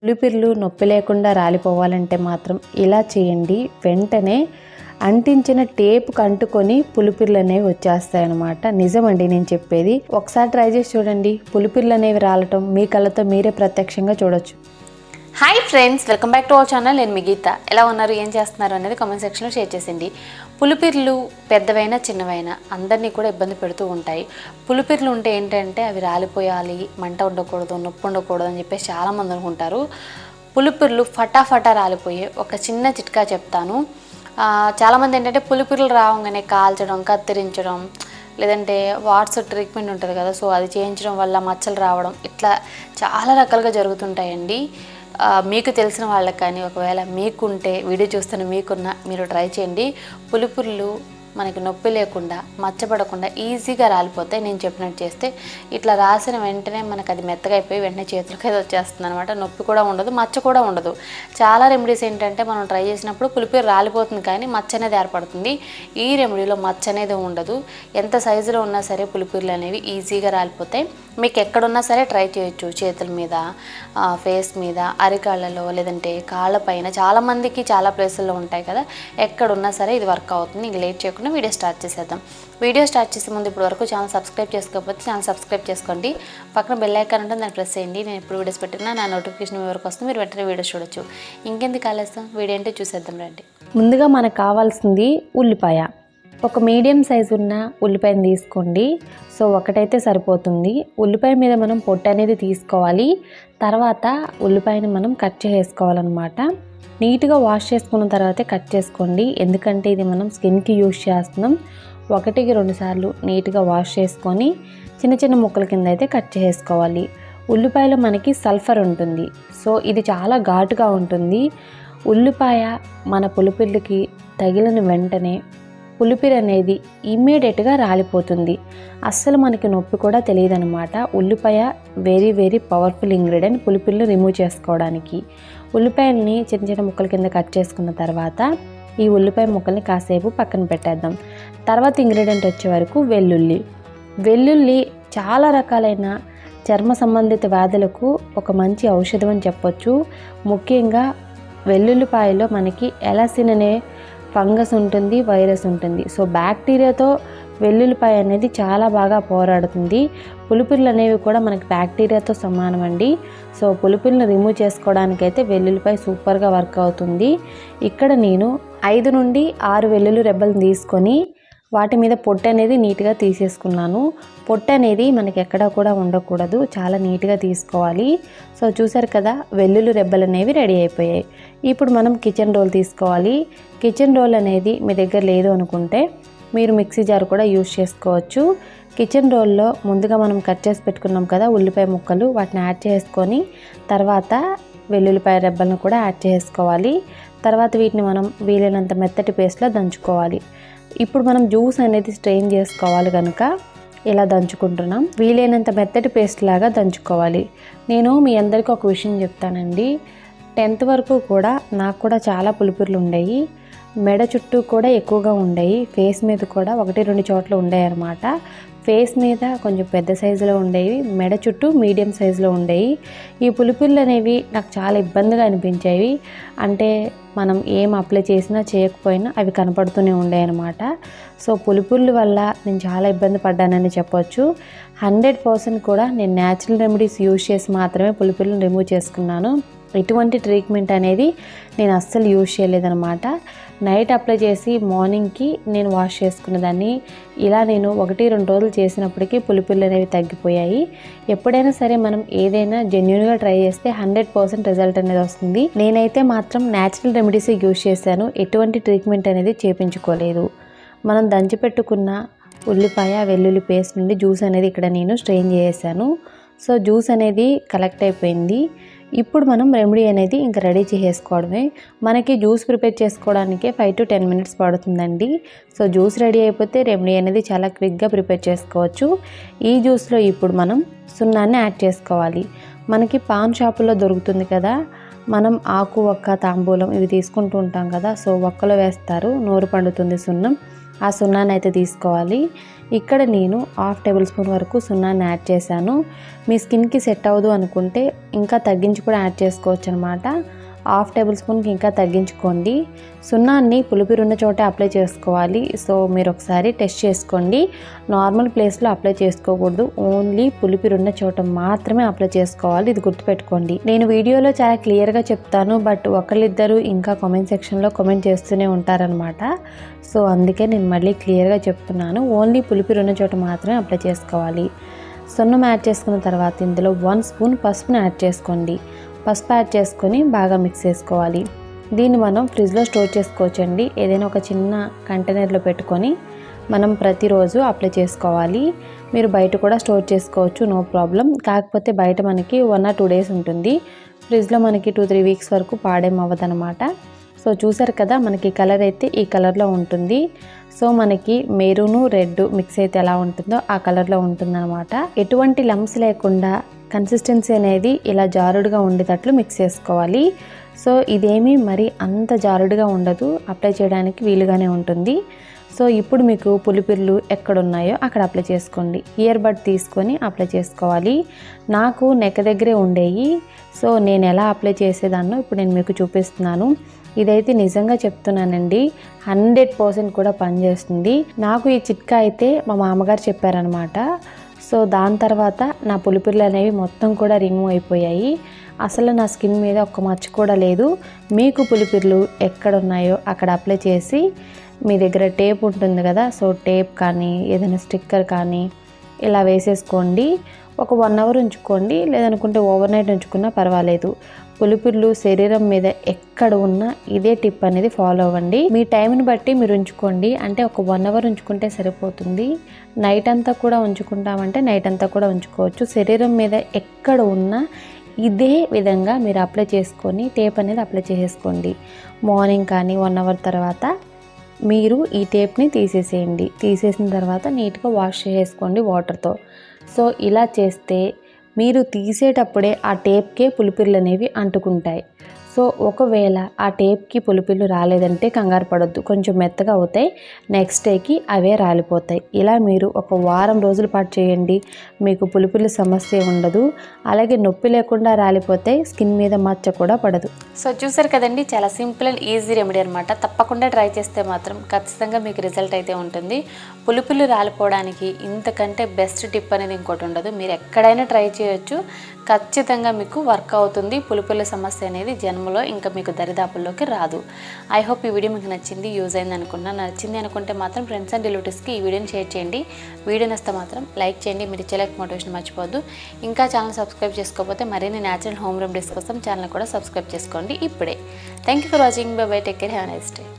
పులిపిర్లు నొప్పి లేకుండా రాలిపోవాలంటే మాత్రం ఇలా చేయండి. వెంటనే అంటించిన టేపుకు అంటుకొని పులిపిర్లు అనేవి వచ్చేస్తాయన్నమాట. నిజమండి నేను చెప్పేది. ఒకసారి ట్రై చేసి చూడండి. పులిపిర్లు అనేవి రాలటం మీ కళ్ళతో మీరే ప్రత్యక్షంగా చూడొచ్చు. Hi friends, welcome back to our channel. నేను మీ గీత. ఎలా ఉన్నారు, ఏం చేస్తున్నారు అనేది కామెంట్ సెక్షన్లో షేర్ చేసింది. పులిపిర్లు పెద్దవైనా చిన్నవైనా అందరినీ కూడా ఇబ్బంది పెడుతూ ఉంటాయి. పులిపిర్లు ఉంటే ఏంటంటే అవి రాలిపోయాలి, మంట ఉండకూడదు, నొప్పి ఉండకూడదు అని చెప్పేసి చాలామంది అనుకుంటారు. పులిపిర్లు ఫటాఫటా రాలిపోయే ఒక చిన్న చిట్కా చెప్తాను. చాలామంది ఏంటంటే పులిపిర్లు రావగానే కాల్చడం, కత్తిరించడం, లేదంటే వాట్స్ ట్రీట్మెంట్ ఉంటుంది కదా, సో అది చేయించడం వల్ల మచ్చలు రావడం, ఇట్లా చాలా రకాలుగా జరుగుతుంటాయండి. మీకు తెలిసిన వాళ్ళకి కానీ ఒకవేళ మీకుంటే వీడియో చూస్తున్న మీరు ట్రై చేయండి. పులిపుర్లు మనకి నొప్పి లేకుండా మచ్చపడకుండా ఈజీగా రాలిపోతాయి. నేను చెప్పినట్టు చేస్తే ఇట్లా రాసిన వెంటనే మనకు అది మెత్తగా అయిపోయి వెంటనే చేతులకి అది వచ్చేస్తుంది అనమాట. నొప్పి కూడా ఉండదు, మచ్చ కూడా ఉండదు. చాలా రెమెడీస్ ఏంటంటే మనం ట్రై చేసినప్పుడు పులిపిరి రాలిపోతుంది కానీ మచ్చ అనేది ఏర్పడుతుంది. ఈ రెమెడీలో మచ్చ అనేది ఉండదు. ఎంత సైజులో ఉన్నా సరే పులిపిర్లు అనేవి ఈజీగా రాలిపోతాయి. మీకు ఎక్కడున్నా సరే ట్రై చేయొచ్చు. చేతుల మీద, ఫేస్ మీద, అరికాళ్ళలో, లేదంటే కాళ్ళపైన. చాలామందికి చాలా ప్లేసుల్లో ఉంటాయి కదా, ఎక్కడున్నా సరే ఇది వర్క్ అవుతుంది. ఇంక లేట్ చేయకుండా వీడియో స్టార్ట్ చేసేద్దాం. వీడియో స్టార్ట్ చేసే ముందు ఇప్పటి వరకు ఛానల్ సబ్స్క్రైబ్ చేసుకోకపోతే ఛానల్ సబ్స్క్రైబ్ చేసుకోండి. పక్కన బెల్ ఐకాన్ ఉంటుంది, దాన్ని ప్రెస్ చేయండి. నేను ఎప్పుడు వీడియోస్ పెట్టినా నా నోటిఫికేషన్ మీ వరకు వస్తుంది, మీరు వెంటనే వీడియోస్ చూడొచ్చు. ఇంకెందుకు ఆలస్యం, వీడియో అంటే చూసేద్దాం రండి. ముందుగా మనకు కావాల్సింది ఉల్లిపాయ. ఒక మీడియం సైజు ఉన్న ఉల్లిపాయను తీసుకోండి. సో ఒకటైతే సరిపోతుంది. ఉల్లిపాయ మీద మనం పొట్టు అనేది తీసుకోవాలి. తర్వాత ఉల్లిపాయని మనం కట్ చేసుకోవాలన్నమాట. నీట్గా వాష్ చేసుకున్న తర్వాతే కట్ చేసుకోండి, ఎందుకంటే ఇది మనం స్కిన్కి యూజ్ చేస్తున్నాం. 1-2 సార్లు నీట్గా వాష్ చేసుకొని చిన్న చిన్న ముక్కల కింద అయితే కట్ చేసుకోవాలి. ఉల్లిపాయలో మనకి సల్ఫర్ ఉంటుంది, సో ఇది చాలా ఘాటుగా ఉంటుంది. ఉల్లిపాయ మన పులిపిర్లకి తగిలిన వెంటనే పులిపిరి అనేది ఇమ్మీడియట్గా రాలిపోతుంది. అస్సలు మనకి నొప్పి కూడా తెలియదు అనమాట. ఉల్లిపాయ వెరీ వెరీ పవర్ఫుల్ ఇంగ్రీడియంట్ పులిపిర్లు రిమూవ్ చేసుకోవడానికి. ఉల్లిపాయల్ని చిన్న చిన్న ముక్కల కింద కట్ చేసుకున్న తర్వాత ఈ ఉల్లిపాయ ముక్కల్ని కాసేపు పక్కన పెట్టేద్దాం. తర్వాత ఇంగ్రీడియంట్ వచ్చే వరకు వెల్లుల్లి చాలా రకాలైన చర్మ సంబంధిత వ్యాధులకు ఒక మంచి ఔషధం అని చెప్పొచ్చు. ముఖ్యంగా వెల్లుల్లిపాయలో మనకి ఎలాసిన్ అనే ఫంగస్ ఉంటుంది, వైరస్ ఉంటుంది. సో బ్యాక్టీరియాతో వెల్లుల్లిపాయ అనేది చాలా బాగా పోరాడుతుంది. పులిపిర్లు అనేవి కూడా మనకి బ్యాక్టీరియాతో సమానం అండి. సో పులిపిర్లను రిమూవ్ చేసుకోవడానికైతే వెల్లుల్లిపాయ సూపర్గా వర్క్ అవుతుంది. ఇక్కడ నేను 5 నుండి 6 వెల్లుల్లి రెబ్బలను తీసుకొని వాటి మీద పొట్టు అనేది నీట్గా తీసేసుకున్నాను. పొట్టు అనేది మనకి ఎక్కడా కూడా ఉండకూడదు, చాలా నీట్గా తీసుకోవాలి. సో చూసారు కదా, వెల్లుల్లి రెబ్బలు అనేవి రెడీ అయిపోయాయి. ఇప్పుడు మనం కిచెన్ రోల్ తీసుకోవాలి. కిచెన్ రోల్ అనేది మీ దగ్గర లేదు అనుకుంటే మీరు మిక్సీ జార్ కూడా యూజ్ చేసుకోవచ్చు. కిచెన్ రోల్లో ముందుగా మనం కట్ చేసి పెట్టుకున్నాం కదా ఉల్లిపాయ ముక్కలు, వాటిని యాడ్ చేసుకొని తర్వాత వెల్లుల్లిపాయ రెబ్బలను కూడా యాడ్ చేసుకోవాలి. తర్వాత వీటిని మనం వీలైనంత మెత్తటి పేస్ట్లో దంచుకోవాలి. ఇప్పుడు మనం జ్యూస్ అనేది స్ట్రెయిన్ చేసుకోవాలి కనుక ఇలా దంచుకుంటున్నాం. వీలైనంత మెత్తటి పేస్ట్ లాగా దంచుకోవాలి. నేను మీ అందరికీ ఒక విషయం చెప్తానండి. 10th వరకు కూడా నాకు కూడా చాలా పులిపిర్లు ఉండేవి. మెడ చుట్టూ కూడా ఎక్కువగా ఉండేవి. ఫేస్ మీద కూడా 1-2 చోట్ల ఉండేవి అనమాట. ఫేస్ మీద కొంచెం పెద్ద సైజులో ఉండేవి, మెడ చుట్టూ మీడియం సైజులో ఉండేవి. ఈ పులిపిర్లు అనేవి నాకు చాలా ఇబ్బందిగా అనిపించేవి. అంటే మనం ఏం అప్లై చేసినా చేయకపోయినా అవి కనపడుతూనే ఉండేవి అనమాట. సో పులిపిర్ల వల్ల నేను చాలా ఇబ్బంది పడ్డానని చెప్పొచ్చు. 100% కూడా నేను న్యాచురల్ రెమెడీస్ యూజ్ చేసి మాత్రమే పులిపిర్లను రిమూవ్ చేసుకున్నాను. ఎటువంటి ట్రీట్మెంట్ అనేది నేను అస్సలు యూజ్ చేయలేదన్నమాట. నైట్ అప్లై చేసి మార్నింగ్కి నేను వాష్ చేసుకునేదాన్ని. ఇలా నేను 1-2 రోజులు చేసినప్పటికీ పులిపిర్లు అనేవి తగ్గిపోయాయి. ఎప్పుడైనా సరే మనం ఏదైనా జెన్యూన్గా ట్రై చేస్తే 100% రిజల్ట్ అనేది వస్తుంది. నేనైతే మాత్రం న్యాచురల్ రెమెడీస్ యూజ్ చేశాను, ఎటువంటి ట్రీట్మెంట్ అనేది చేయించుకోలేదు. మనం దంచిపెట్టుకున్న ఉల్లిపాయ వెల్లుల్లి పేస్ట్ నుండి జ్యూస్ అనేది ఇక్కడ నేను స్ట్రెయిన్ చేసాను. సో జ్యూస్ అనేది కలెక్ట్ అయిపోయింది. ఇప్పుడు మనం రెమెడీ అనేది ఇంకా రెడీ చేసుకోవడమే. మనకి జ్యూస్ ప్రిపేర్ చేసుకోవడానికే 5 to 10 minutes పడుతుందండి. సో జ్యూస్ రెడీ అయిపోతే రెమెడీ అనేది చాలా క్విక్గా ప్రిపేర్ చేసుకోవచ్చు. ఈ జ్యూస్లో ఇప్పుడు మనం సున్నాన్ని యాడ్ చేసుకోవాలి. మనకి పాన్ షాపుల్లో దొరుకుతుంది కదా, మనం ఆకు, ఒక్క, తాంబూలం ఇవి తీసుకుంటూ ఉంటాం కదా. సో ఒక్కలో వేస్తారు, నోరు పండుతుంది సున్నం. ఆ సున్నాన్ని అయితే తీసుకోవాలి. ఇక్కడ నేను 1/2 టేబుల్ స్పూన్ వరకు సున్నాన్ని యాడ్ చేశాను. మీ స్కిన్కి సెట్ అవ్వదు అనుకుంటే ఇంకా తగ్గించి కూడా యాడ్ చేసుకోవచ్చు అనమాట. 1/2 టేబుల్ స్పూన్కి ఇంకా తగ్గించుకోండి. సున్నాన్ని పులిపిరున్న చోటే అప్లై చేసుకోవాలి. సో మీరు ఒకసారి టెస్ట్ చేసుకోండి. నార్మల్ ప్లేస్లో అప్లై చేసుకోకూడదు, ఓన్లీ పులిపిరున్న చోట మాత్రమే అప్లై చేసుకోవాలి. ఇది గుర్తుపెట్టుకోండి. నేను వీడియోలో చాలా క్లియర్గా చెప్తాను, బట్ ఒకళ్ళిద్దరు ఇంకా కామెంట్ సెక్షన్లో కామెంట్ చేస్తూనే ఉంటారనమాట. సో అందుకే నేను మళ్ళీ క్లియర్గా చెప్తున్నాను, ఓన్లీ పులిపిరున్న చోట మాత్రమే అప్లై చేసుకోవాలి. సున్నం యాడ్ చేసుకున్న తర్వాత ఇందులో 1 స్పూన్ పసుపుని యాడ్ చేసుకోండి. పసుపు యాడ్ చేసుకొని బాగా మిక్స్ చేసుకోవాలి. దీన్ని మనం ఫ్రిడ్జ్లో స్టోర్ చేసుకోవచ్చండి. ఏదైనా ఒక చిన్న కంటైనర్లో పెట్టుకొని మనం ప్రతిరోజు అప్లై చేసుకోవాలి. మీరు బయట కూడా స్టోర్ చేసుకోవచ్చు, నో ప్రాబ్లం. కాకపోతే బయట మనకి 1 or 2 days ఉంటుంది, ఫ్రిడ్జ్లో మనకి 2-3 weeks వరకు పాడేం అవ్వదన్నమాట. సో చూసారు కదా, మనకి కలర్ అయితే ఈ కలర్లో ఉంటుంది. సో మనకి మెరూను రెడ్ మిక్స్ అయితే ఎలా ఉంటుందో ఆ కలర్లో ఉంటుందన్నమాట. ఎటువంటి లంప్స్ లేకుండా కన్సిస్టెన్సీ అనేది ఇలా జారుడుగా ఉండేటట్లు మిక్స్ చేసుకోవాలి. సో ఇదేమీ మరి అంత జారుడుగా ఉండదు, అప్లై చేయడానికి వీలుగానే ఉంటుంది. సో ఇప్పుడు మీకు పులిపిర్లు ఎక్కడున్నాయో అక్కడ అప్లై చేసుకోండి. ఇయర్ బడ్ తీసుకొని అప్లై చేసుకోవాలి. నాకు నెక్ దగ్గరే ఉండేవి, సో నేను ఎలా అప్లై చేసేదాన్నో ఇప్పుడు నేను మీకు చూపిస్తున్నాను. ఇదైతే నిజంగా చెప్తున్నానండి, 100% కూడా పనిచేస్తుంది. నాకు ఈ చిట్కా అయితే మా మామగారు చెప్పారనమాట. సో దాని తర్వాత నా పులిపిర్లు అనేవి మొత్తం కూడా రిమూవ్ అయిపోయాయి. అసలు నా స్కిన్ మీద ఒక్క మచ్చ కూడా లేదు. మీకు పులిపిర్లు ఎక్కడ ఉన్నాయో అక్కడ అప్లై చేసి, మీ దగ్గర టేప్ ఉంటుంది కదా, సో టేప్ కానీ ఏదైనా స్టిక్కర్ కానీ ఇలా వేసేసుకోండి. ఒక 1 hour ఉంచుకోండి, లేదనుకుంటే ఓవర్ నైట్ ఉంచుకున్నా పర్వాలేదు. పులిపిర్లు శరీరం మీద ఎక్కడ ఉన్నా ఇదే టిప్ అనేది ఫాలో అవ్వండి. మీ టైంని బట్టి మీరు ఉంచుకోండి. అంటే ఒక 1 hour ఉంచుకుంటే సరిపోతుంది. నైట్ అంతా కూడా ఉంచుకుంటామంటే నైట్ అంతా కూడా ఉంచుకోవచ్చు. శరీరం మీద ఎక్కడ ఉన్నా ఇదే విధంగా మీరు అప్లై చేసుకొని టేప్ అనేది అప్లై చేసేసుకోండి. మార్నింగ్ కానీ 1 hour తర్వాత మీరు ఈ టేప్ని తీసేసేయండి. తీసేసిన తర్వాత నీట్గా వాష్ చేసుకోండి వాటర్తో. సో ఇలా చేస్తే మీరు తీసేటప్పుడే ఆ టేప్కే పులిపిర్లు అనేవి అంటుకుంటాయి. సో ఒకవేళ ఆ టేప్కి పులిపిర్లు రాలేదంటే కంగారు పడొద్దు, కొంచెం మెత్తగా అవుతాయి. నెక్స్ట్ డేకి అవే రాలిపోతాయి. ఇలా మీరు ఒక వారం రోజుల పాటు చేయండి, మీకు పులిపిర్లు సమస్య ఉండదు. అలాగే నొప్పి లేకుండా రాలిపోతాయి, స్కిన్ మీద మచ్చ కూడా పడదు. సో చూసారు కదండి, చాలా సింపుల్ అండ్ ఈజీ రెమెడీ అనమాట. తప్పకుండా ట్రై చేస్తే మాత్రం ఖచ్చితంగా మీకు రిజల్ట్ అయితే ఉంటుంది. పులిపిర్లు రాలిపోవడానికి ఇంతకంటే బెస్ట్ టిప్ అనేది ఇంకోటి ఉండదు. మీరు ఎక్కడైనా ట్రై చేయొచ్చు, ఖచ్చితంగా మీకు వర్క్ అవుతుంది. పులిపిర్ల సమస్య అనేది జన్మలో ఇంకా మీకు దరిదాపుల్లోకి రాదు. ఐ హోప్ ఈ వీడియో మీకు నచ్చింది, యూజ్ అయింది అనుకున్నా. నచ్చింది అనుకుంటే మాత్రం ఫ్రెండ్స్ అండ్ రిలేటివ్స్కి ఈ వీడియోని షేర్ చేయండి. వీడియో నచ్చితే మాత్రం లైక్ చేయండి. మీరు ఇచ్చే లైక్ మోటివేషన్ మర్చిపోవద్దు. ఇంకా ఛానల్ సబ్స్క్రైబ్ చేసుకోకపోతే మరిన్ని న్యాచురల్ హోమ్ రెమెడీస్ కోసం ఛానల్ కూడా సబ్స్క్రైబ్ చేసుకోండి ఇప్పుడే. Thank you for watching. By by, take care, have a nice day.